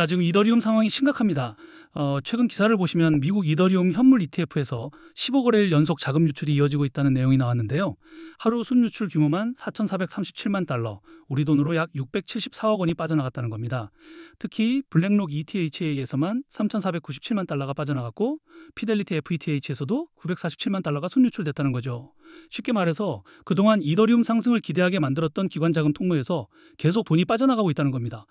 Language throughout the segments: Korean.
자, 지금 이더리움 상황이 심각합니다. 최근 기사를 보시면 미국 이더리움 현물 ETF에서 15거래일 연속 자금 유출이 이어지고 있다는 내용이 나왔는데요. 하루 순유출 규모만 4,437만 달러, 우리 돈으로 약 674억 원이 빠져나갔다는 겁니다. 특히 블랙록 ETH에서만 3,497만 달러가 빠져나갔고, 피델리티 FETH에서도 947만 달러가 순유출됐다는 거죠. 쉽게 말해서 그동안 이더리움 상승을 기대하게 만들었던 기관 자금 통로에서 계속 돈이 빠져나가고 있다는 겁니다.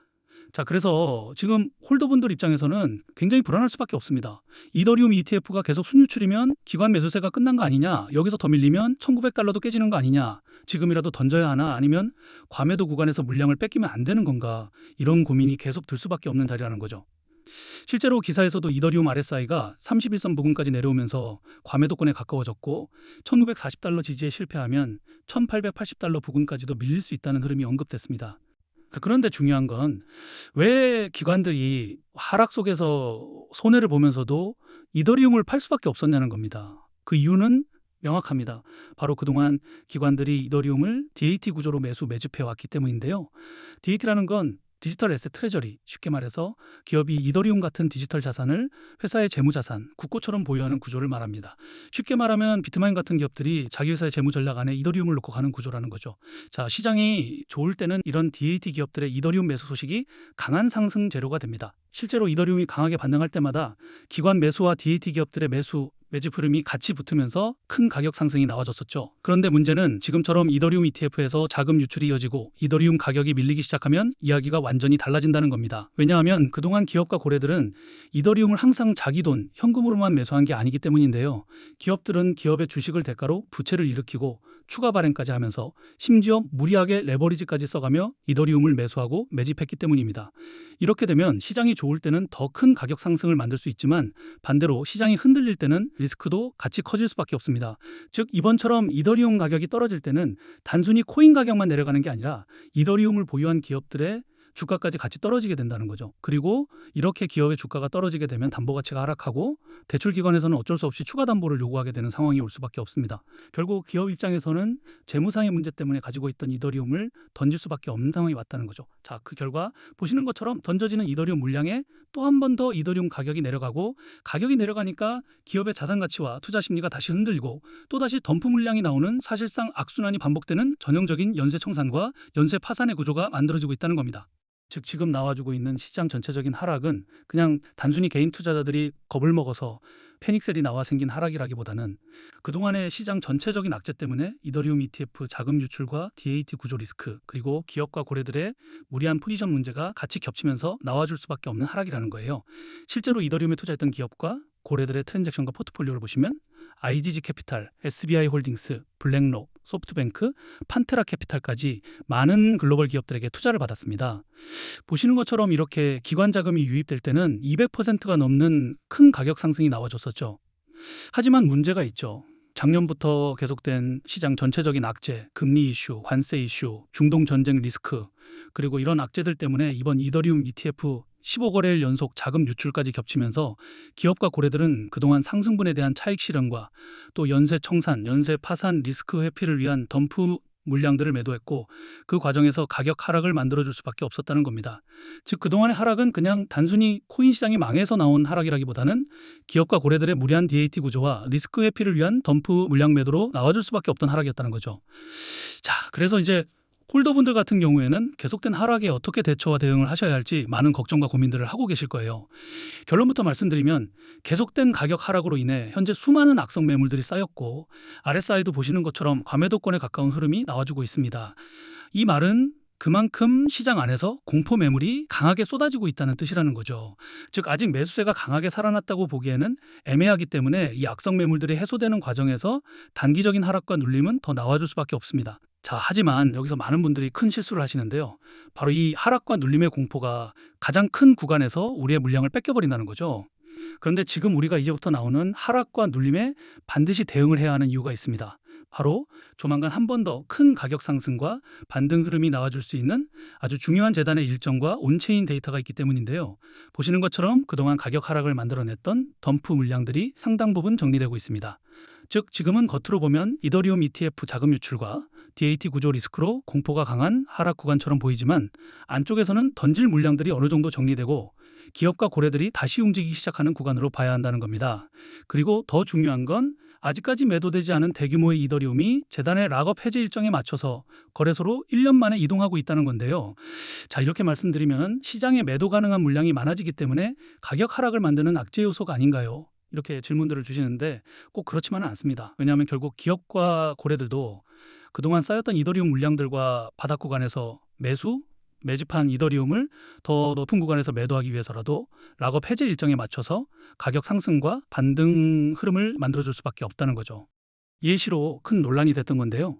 자, 그래서 지금 홀더분들 입장에서는 굉장히 불안할 수밖에 없습니다. 이더리움 ETF가 계속 순유출이면 기관 매수세가 끝난 거 아니냐? 여기서 더 밀리면 1,900달러도 깨지는 거 아니냐? 지금이라도 던져야 하나? 아니면 과매도 구간에서 물량을 뺏기면 안 되는 건가? 이런 고민이 계속 들 수밖에 없는 자리라는 거죠. 실제로 기사에서도 이더리움 RSI가 31선 부근까지 내려오면서 과매도권에 가까워졌고 1,940달러 지지에 실패하면 1,880달러 부근까지도 밀릴 수 있다는 흐름이 언급됐습니다. 그런데 중요한 건 왜 기관들이 하락 속에서 손해를 보면서도 이더리움을 팔 수밖에 없었냐는 겁니다. 그 이유는 명확합니다. 바로 그동안 기관들이 이더리움을 DAT 구조로 매집해 왔기 때문인데요. DAT라는 건 디지털 에셋 트레저리, 쉽게 말해서 기업이 이더리움 같은 디지털 자산을 회사의 재무자산, 국고처럼 보유하는 구조를 말합니다. 쉽게 말하면 비트마인 같은 기업들이 자기 회사의 재무 전략 안에 이더리움을 놓고 가는 구조라는 거죠. 자, 시장이 좋을 때는 이런 DAT 기업들의 이더리움 매수 소식이 강한 상승 재료가 됩니다. 실제로 이더리움이 강하게 반등할 때마다 기관 매수와 DAT 기업들의 매집 흐름이 같이 붙으면서 큰 가격 상승이 나와줬었죠. 그런데 문제는 지금처럼 이더리움 ETF에서 자금 유출이 이어지고 이더리움 가격이 밀리기 시작하면 이야기가 완전히 달라진다는 겁니다. 왜냐하면 그동안 기업과 고래들은 이더리움을 항상 자기 돈, 현금으로만 매수한 게 아니기 때문인데요. 기업들은 기업의 주식을 대가로 부채를 일으키고 추가 발행까지 하면서 심지어 무리하게 레버리지까지 써가며 이더리움을 매수하고 매집했기 때문입니다. 이렇게 되면 시장이 좋을 때는 더 큰 가격 상승을 만들 수 있지만 반대로 시장이 흔들릴 때는 리스크도 같이 커질 수밖에 없습니다. 즉 이번처럼 이더리움 가격이 떨어질 때는 단순히 코인 가격만 내려가는 게 아니라 이더리움을 보유한 기업들의 주가까지 같이 떨어지게 된다는 거죠. 그리고 이렇게 기업의 주가가 떨어지게 되면 담보 가치가 하락하고 대출 기관에서는 어쩔 수 없이 추가 담보를 요구하게 되는 상황이 올 수밖에 없습니다. 결국 기업 입장에서는 재무상의 문제 때문에 가지고 있던 이더리움을 던질 수밖에 없는 상황이 왔다는 거죠. 자, 그 결과 보시는 것처럼 던져지는 이더리움 물량에 또 한 번 더 이더리움 가격이 내려가고 가격이 내려가니까 기업의 자산 가치와 투자 심리가 다시 흔들리고 또다시 덤프 물량이 나오는 사실상 악순환이 반복되는 전형적인 연쇄 청산과 연쇄 파산의 구조가 만들어지고 있다는 겁니다. 즉 지금 나와주고 있는 시장 전체적인 하락은 그냥 단순히 개인 투자자들이 겁을 먹어서 패닉셀이 나와 생긴 하락이라기보다는 그동안의 시장 전체적인 악재 때문에 이더리움 ETF 자금 유출과 DAT 구조 리스크 그리고 기업과 고래들의 무리한 포지션 문제가 같이 겹치면서 나와줄 수밖에 없는 하락이라는 거예요. 실제로 이더리움에 투자했던 기업과 고래들의 트랜잭션과 포트폴리오를 보시면 IGG 캐피탈, SBI 홀딩스, 블랙록, 소프트뱅크, 판테라 캐피탈까지 많은 글로벌 기업들에게 투자를 받았습니다. 보시는 것처럼 이렇게 기관 자금이 유입될 때는 200%가 넘는 큰 가격 상승이 나와줬었죠. 하지만 문제가 있죠. 작년부터 계속된 시장 전체적인 악재, 금리 이슈, 관세 이슈, 중동 전쟁 리스크, 그리고 이런 악재들 때문에 이번 이더리움 ETF 15거래일 연속 자금 유출까지 겹치면서 기업과 고래들은 그동안 상승분에 대한 차익 실현과 또 연쇄 청산, 연쇄 파산 리스크 회피를 위한 덤프 물량들을 매도했고 그 과정에서 가격 하락을 만들어줄 수밖에 없었다는 겁니다. 즉 그동안의 하락은 그냥 단순히 코인 시장이 망해서 나온 하락이라기보다는 기업과 고래들의 무리한 DAT 구조와 리스크 회피를 위한 덤프 물량 매도로 나와줄 수밖에 없던 하락이었다는 거죠. 자, 그래서 이제 홀더분들 같은 경우에는 계속된 하락에 어떻게 대처와 대응을 하셔야 할지 많은 걱정과 고민들을 하고 계실 거예요. 결론부터 말씀드리면 계속된 가격 하락으로 인해 현재 수많은 악성 매물들이 쌓였고 RSI도 보시는 것처럼 과매도권에 가까운 흐름이 나와주고 있습니다. 이 말은 그만큼 시장 안에서 공포 매물이 강하게 쏟아지고 있다는 뜻이라는 거죠. 즉 아직 매수세가 강하게 살아났다고 보기에는 애매하기 때문에 이 악성 매물들이 해소되는 과정에서 단기적인 하락과 눌림은 더 나와줄 수밖에 없습니다. 자, 하지만 여기서 많은 분들이 큰 실수를 하시는데요. 바로 이 하락과 눌림의 공포가 가장 큰 구간에서 우리의 물량을 뺏겨버린다는 거죠. 그런데 지금 우리가 이제부터 나오는 하락과 눌림에 반드시 대응을 해야 하는 이유가 있습니다. 바로 조만간 한 번 더 큰 가격 상승과 반등 흐름이 나와줄 수 있는 아주 중요한 재단의 일정과 온체인 데이터가 있기 때문인데요. 보시는 것처럼 그동안 가격 하락을 만들어냈던 덤프 물량들이 상당 부분 정리되고 있습니다. 즉 지금은 겉으로 보면 이더리움 ETF 자금 유출과 DAT 구조 리스크로 공포가 강한 하락 구간처럼 보이지만 안쪽에서는 던질 물량들이 어느 정도 정리되고 기업과 고래들이 다시 움직이기 시작하는 구간으로 봐야 한다는 겁니다. 그리고 더 중요한 건 아직까지 매도되지 않은 대규모의 이더리움이 재단의 락업 해제 일정에 맞춰서 거래소로 1년 만에 이동하고 있다는 건데요. 자, 이렇게 말씀드리면 시장에 매도 가능한 물량이 많아지기 때문에 가격 하락을 만드는 악재 요소가 아닌가요? 이렇게 질문들을 주시는데 꼭 그렇지만은 않습니다. 왜냐하면 결국 기업과 고래들도 그동안 쌓였던 이더리움 물량들과 바닥 구간에서 매집한 이더리움을 더 높은 구간에서 매도하기 위해서라도 락업 해제 일정에 맞춰서 가격 상승과 반등 흐름을 만들어줄 수밖에 없다는 거죠. 예시로 큰 논란이 됐던 건데요.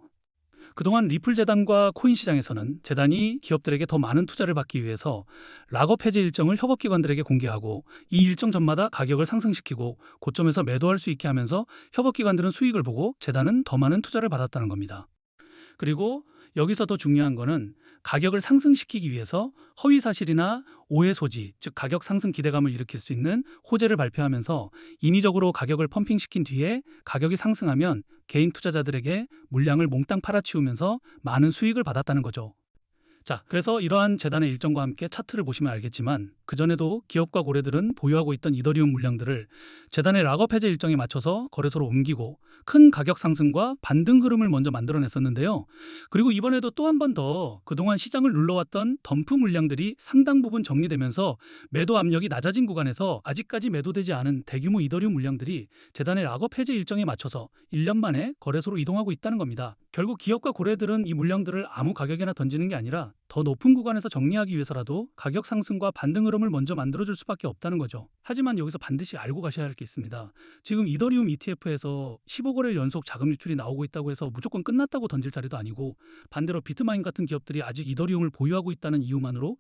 그동안 리플 재단과 코인 시장에서는 재단이 기업들에게 더 많은 투자를 받기 위해서 락업 해제 일정을 협업기관들에게 공개하고 이 일정 전마다 가격을 상승시키고 고점에서 매도할 수 있게 하면서 협업기관들은 수익을 보고 재단은 더 많은 투자를 받았다는 겁니다. 그리고 여기서 더 중요한 거는 가격을 상승시키기 위해서 허위 사실이나 오해 소지, 즉 가격 상승 기대감을 일으킬 수 있는 호재를 발표하면서 인위적으로 가격을 펌핑시킨 뒤에 가격이 상승하면 개인 투자자들에게 물량을 몽땅 팔아치우면서 많은 수익을 받았다는 거죠. 자, 그래서 이러한 재단의 일정과 함께 차트를 보시면 알겠지만 그전에도 기업과 고래들은 보유하고 있던 이더리움 물량들을 재단의 락업 해제 일정에 맞춰서 거래소로 옮기고 큰 가격 상승과 반등 흐름을 먼저 만들어냈었는데요. 그리고 이번에도 또 한 번 더 그동안 시장을 눌러왔던 덤프 물량들이 상당 부분 정리되면서 매도 압력이 낮아진 구간에서 아직까지 매도되지 않은 대규모 이더리움 물량들이 재단의 락업 해제 일정에 맞춰서 1년 만에 거래소로 이동하고 있다는 겁니다. 결국 기업과 고래들은 이 물량들을 아무 가격에나 던지는 게 아니라 더 높은 구간에서 정리하기 위해서라도 가격 상승과 반등 흐름을 먼저 만들어줄 수밖에 없다는 거죠. 하지만 여기서 반드시 알고 가셔야 할 게 있습니다. 지금 이더리움 ETF에서 15거래일 연속 자금 유출이 나오고 있다고 해서 무조건 끝났다고 던질 자리도 아니고 반대로 비트마인 같은 기업들이 아직 이더리움을 보유하고 있다는 이유만으로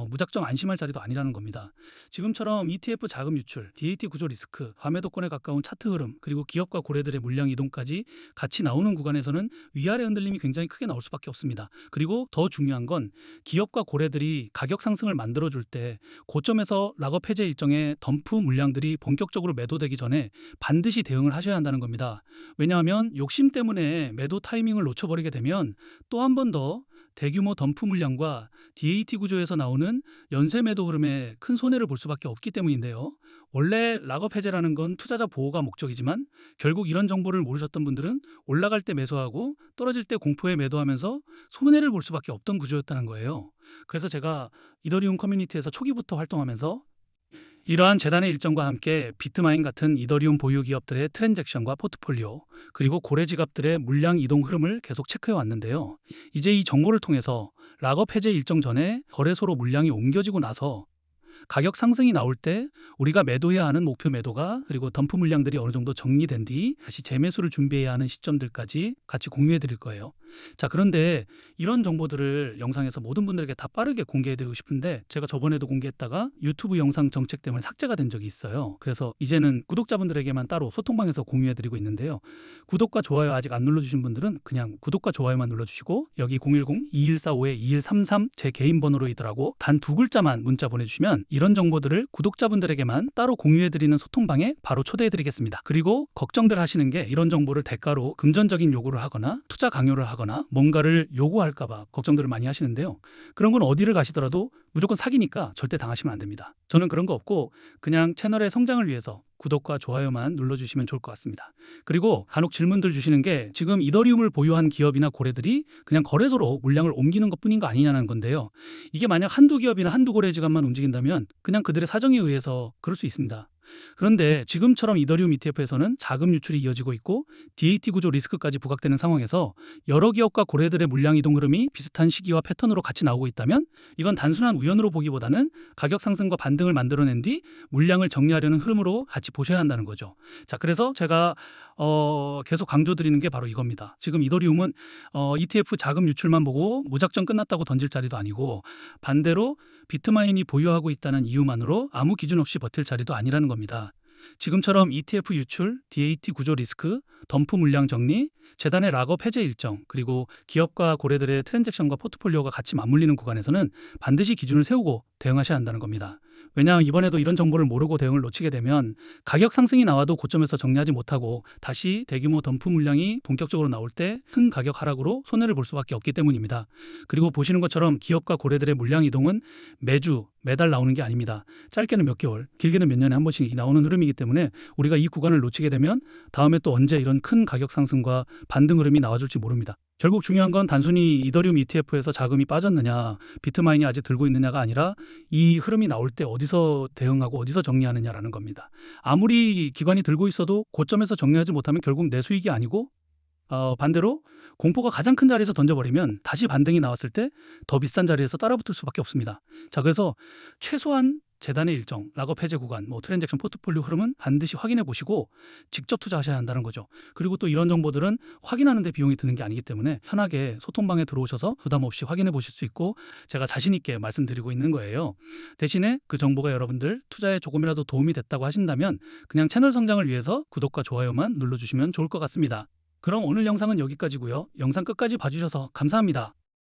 무작정 안심할 자리도 아니라는 겁니다. 지금처럼 ETF 자금 유출, DAT 구조 리스크, 과매도권에 가까운 차트 흐름, 그리고 기업과 고래들의 물량 이동까지 같이 나오는 구간에서는 위아래 흔들림이 굉장히 크게 나올 수밖에 없습니다. 그리고 더 중요한 건 기업과 고래들이 가격 상승을 만들어줄 때 고점에서 락업 해제 일정에 덤프 물량들이 본격적으로 매도되기 전에 반드시 대응을 하셔야 한다는 겁니다. 왜냐하면 욕심 때문에 매도 타이밍을 놓쳐버리게 되면 또 한 번 더 대규모 덤프 물량과 DAT 구조에서 나오는 연쇄 매도 흐름에 큰 손해를 볼 수밖에 없기 때문인데요. 원래 락업 해제라는 건 투자자 보호가 목적이지만 결국 이런 정보를 모르셨던 분들은 올라갈 때 매수하고 떨어질 때 공포에 매도하면서 손해를 볼 수밖에 없던 구조였다는 거예요. 그래서 제가 이더리움 커뮤니티에서 초기부터 활동하면서 이러한 재단의 일정과 함께 비트마인 같은 이더리움 보유 기업들의 트랜잭션과 포트폴리오, 그리고 고래 지갑들의 물량 이동 흐름을 계속 체크해 왔는데요. 이제 이 정보를 통해서 락업 해제 일정 전에 거래소로 물량이 옮겨지고 나서 가격 상승이 나올 때 우리가 매도해야 하는 목표 매도가 그리고 덤프 물량들이 어느 정도 정리된 뒤 다시 재매수를 준비해야 하는 시점들까지 같이 공유해 드릴 거예요. 자, 그런데 이런 정보들을 영상에서 모든 분들에게 다 빠르게 공개해 드리고 싶은데 제가 저번에도 공개했다가 유튜브 영상 정책 때문에 삭제가 된 적이 있어요. 그래서 이제는 구독자분들에게만 따로 소통방에서 공유해 드리고 있는데요. 구독과 좋아요 아직 안 눌러주신 분들은 그냥 구독과 좋아요만 눌러주시고 여기 010-2145-2133 제 개인 번호로이더라고 단 두 글자만 문자 보내주시면 이런 정보들을 구독자분들에게만 따로 공유해드리는 소통방에 바로 초대해드리겠습니다. 그리고 걱정들 하시는 게 이런 정보를 대가로 금전적인 요구를 하거나 투자 강요를 하거나 뭔가를 요구할까봐 걱정들을 많이 하시는데요. 그런 건 어디를 가시더라도 무조건 사기니까 절대 당하시면 안 됩니다. 저는 그런 거 없고 그냥 채널의 성장을 위해서 구독과 좋아요만 눌러주시면 좋을 것 같습니다. 그리고 간혹 질문들 주시는 게 지금 이더리움을 보유한 기업이나 고래들이 그냥 거래소로 물량을 옮기는 것뿐인 거 아니냐는 건데요. 이게 만약 한두 기업이나 한두 고래 지갑만 움직인다면 그냥 그들의 사정에 의해서 그럴 수 있습니다. 그런데 지금처럼 이더리움 ETF에서는 자금 유출이 이어지고 있고 DAT 구조 리스크까지 부각되는 상황에서 여러 기업과 고래들의 물량 이동 흐름이 비슷한 시기와 패턴으로 같이 나오고 있다면 이건 단순한 우연으로 보기보다는 가격 상승과 반등을 만들어낸 뒤 물량을 정리하려는 흐름으로 같이 보셔야 한다는 거죠. 자, 그래서 제가 계속 강조드리는 게 바로 이겁니다. 지금 이더리움은 ETF 자금 유출만 보고 무작정 끝났다고 던질 자리도 아니고 반대로 비트마인이 보유하고 있다는 이유만으로 아무 기준 없이 버틸 자리도 아니라는 겁니다. 지금처럼 ETF 유출, DAT 구조 리스크, 덤프 물량 정리, 재단의 락업 해제 일정, 그리고 기업과 고래들의 트랜잭션과 포트폴리오가 같이 맞물리는 구간에서는 반드시 기준을 세우고 대응하셔야 한다는 겁니다. 왜냐하면 이번에도 이런 정보를 모르고 대응을 놓치게 되면 가격 상승이 나와도 고점에서 정리하지 못하고 다시 대규모 덤프 물량이 본격적으로 나올 때 큰 가격 하락으로 손해를 볼 수밖에 없기 때문입니다. 그리고 보시는 것처럼 기업과 고래들의 물량 이동은 매주 매달 나오는 게 아닙니다. 짧게는 몇 개월, 길게는 몇 년에 한 번씩 나오는 흐름이기 때문에 우리가 이 구간을 놓치게 되면 다음에 또 언제 이런 큰 가격 상승과 반등 흐름이 나와줄지 모릅니다. 결국 중요한 건 단순히 이더리움 ETF에서 자금이 빠졌느냐, 비트마인이 아직 들고 있느냐가 아니라 이 흐름이 나올 때 어디서 대응하고 어디서 정리하느냐라는 겁니다. 아무리 기관이 들고 있어도 고점에서 정리하지 못하면 결국 내 수익이 아니고 반대로 공포가 가장 큰 자리에서 던져버리면 다시 반등이 나왔을 때 더 비싼 자리에서 따라붙을 수밖에 없습니다. 자, 그래서 최소한 재단의 일정, 락업 해제 구간, 트랜잭션 포트폴리오 흐름은 반드시 확인해 보시고 직접 투자하셔야 한다는 거죠. 그리고 또 이런 정보들은 확인하는 데 비용이 드는 게 아니기 때문에 편하게 소통방에 들어오셔서 부담 없이 확인해 보실 수 있고 제가 자신 있게 말씀드리고 있는 거예요. 대신에 그 정보가 여러분들 투자에 조금이라도 도움이 됐다고 하신다면 그냥 채널 성장을 위해서 구독과 좋아요만 눌러주시면 좋을 것 같습니다. 그럼 오늘 영상은 여기까지고요. 영상 끝까지 봐주셔서 감사합니다.